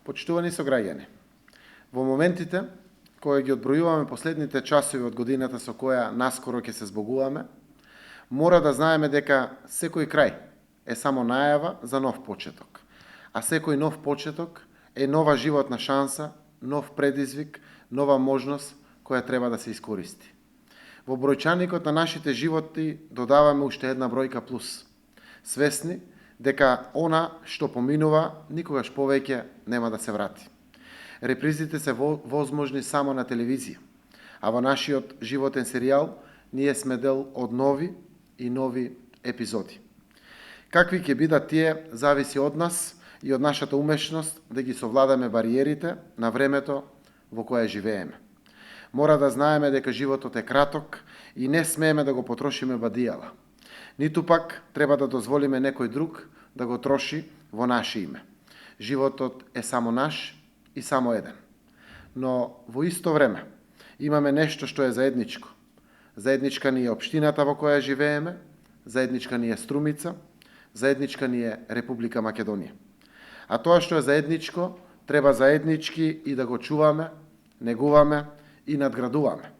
Почитувани сограѓани, во моментите кои ги одбројуваме последните часови од годината со која наскоро ќе се збогуваме, мора да знаеме дека секој крај е само најава за нов почеток, а секој нов почеток е нова животна шанса, нов предизвик, нова можност која треба да се искористи. Во бројчаникот на нашите животи додаваме уште една бројка плюс, свесни дека она што поминува никогаш повеќе нема да се врати. Репризите се возможни само на телевизија, а во нашиот животен серијал ние сме дел од нови и нови епизоди. Какви ќе бидат тие, зависи од нас и од нашата умешност да ги совладаме бариерите на времето во кое живееме. Мора да знаеме дека животот е краток и не смееме да го потрошиме бадијала. Ниту пак треба да дозволиме некој друг да го троши во наше име. Животот е само наш и само еден. Но во исто време имаме нешто што е заедничко. Заедничка ни е општината во која живееме, заедничка ни е Струмица, заедничка ни е Република Македонија. А тоа што е заедничко, треба заеднички и да го чуваме, негуваме и надградуваме.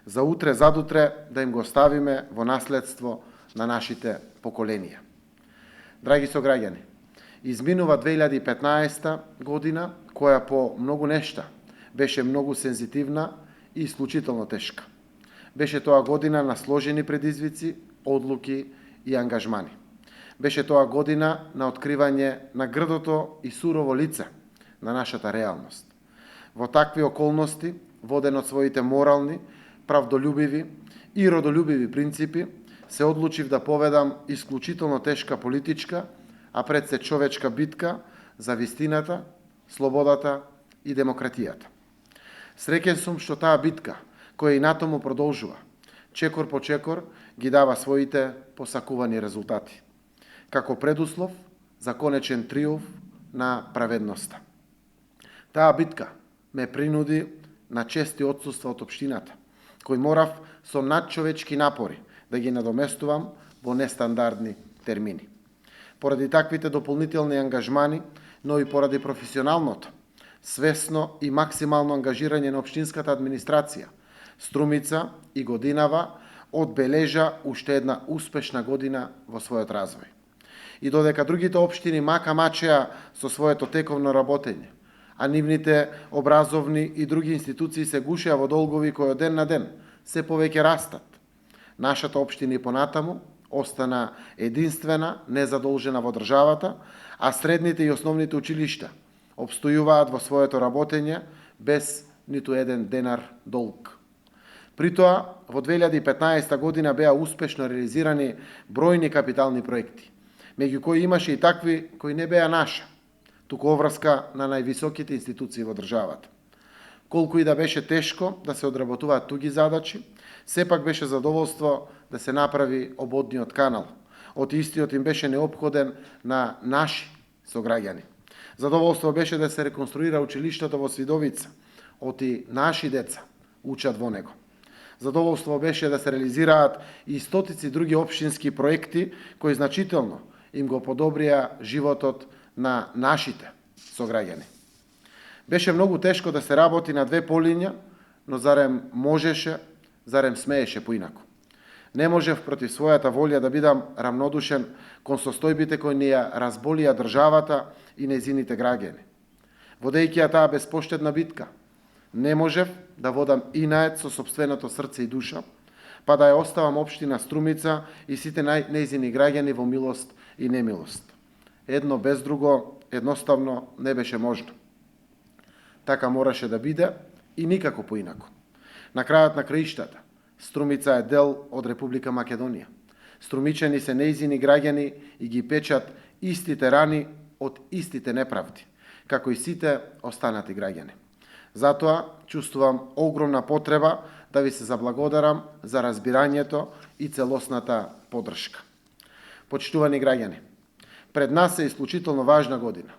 За утре, задутре да им го ставиме во наследство на нашите поколенија. Драги сограѓани, изминува 2015 година, која по многу нешта беше многу сензитивна и исклучително тешка. Беше тоа година на сложени предизвици, одлуки и ангажмани. Беше тоа година на откривање на грдото и сурово лице на нашата реалност. Во такви околности, воден од своите морални, правдолюбиви и родолюбиви принципи, се одлучив да поведам исклучително тешка политичка, а пред се човечка битка за вистината, слободата и демократијата. Среќен сум што таа битка, која и натаму продолжува, чекор по чекор ги дава своите посакувани резултати, како предуслов за конечен триумф на праведноста. Таа битка ме принуди на чести отсуства од општината, кој морав со надчовечки напори да ги надоместувам во нестандардни термини. Поради таквите дополнителни ангажмани, но и поради професионалното, свесно и максимално ангажирање на општинската администрација, Струмица и годинава одбележа уште една успешна година во својот развој. И додека другите општини мака мачеа со своето тековно работење, а нивните образовни и други институции се гушеа во долгови кои од ден на ден се повеќе растат, нашата општина и понатаму остана единствена, незадолжена во државата, а средните и основните училишта обстојуваат во своето работење без ниту еден денар долг. При тоа, во 2015 година беа успешно реализирани бројни капитални проекти, меѓу кои имаше и такви кои не беа наша, туку оврска на највисоките институции во државата. Колку и да беше тешко да се одработуваат туги задачи, сепак беше задоволство да се направи ободниот канал. Од истиот им беше неопходен на наши сограѓани. Задоволство беше да се реконструира училиштето во Свидовица, оти наши деца учат во него. Задоволство беше да се реализираат и стотици други општински проекти кои значително им го подобрија животот на нашите сограѓани. Беше многу тешко да се работи на две полиња, но зарем можеше, зарем смееше поинаку. Не можев против својата волја да бидам рамнодушен кон состојбите кои ни ја разболија државата и нејзините граѓани. Водејќи ја таа безпоштедна битка, не можев да водам инаед со сопственото срце и душа, па да ја оставам општина Струмица и сите нејзини граѓани во милост и немилост. Едно без друго едноставно не беше можно. Така мораше да биде и никако поинаку. На крајот на краиштата, Струмица е дел од Република Македонија. Струмичани се нејзини граѓани и ги печат истите рани од истите неправди, како и сите останати граѓани. Затоа чувствувам огромна потреба да ви се заблагодарам за разбирањето и целосната поддршка. Почитувани граѓани, пред нас е исклучително важна година,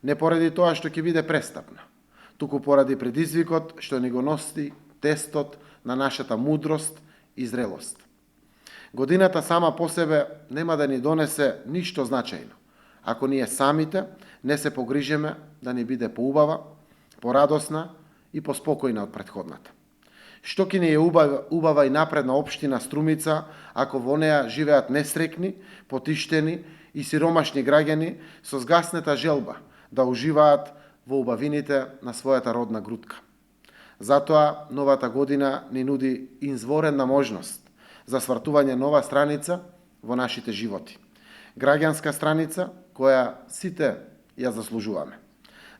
не поради тоа што ќе биде престапна, туку поради предизвикот што ни го носи тестот на нашата мудрост и зрелост. Годината сама по себе нема да ни донесе ништо значајно, ако ние самите не се погрижиме да ни биде поубава, порадосна и поспокојна од претходната. Што ќе ни е убава и напредна општина Струмица, ако во неа живеат несрекни, потиштени и сиромашни граѓани со згаснета желба да уживаат во убавините на својата родна грудка. Затоа новата година ни нуди изворена можност за свртување нова страница во нашите животи. Граѓанска страница која сите ја заслужуваме.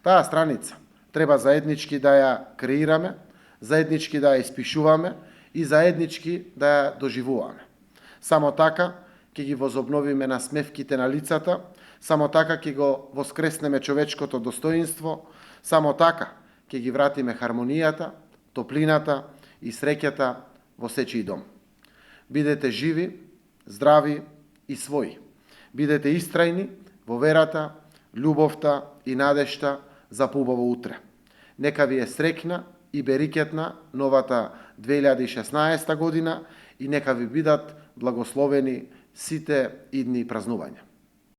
Таа страница треба заеднички да ја креираме, заеднички да ја испишуваме и заеднички да ја доживуваме. Само така ќе ги возобновиме насмевките на лицата, само така ќе го воскреснеме човечкото достоинство, само така ќе ги вратиме хармонијата, топлината и среќата во сечиј дом. Бидете живи, здрави и своји. Бидете истрајни во верата, љубовта и надежта за поубаво утре. Нека ви е среќна и берикетна новата 2016 година и нека ви бидат благословени сите идни празнувања.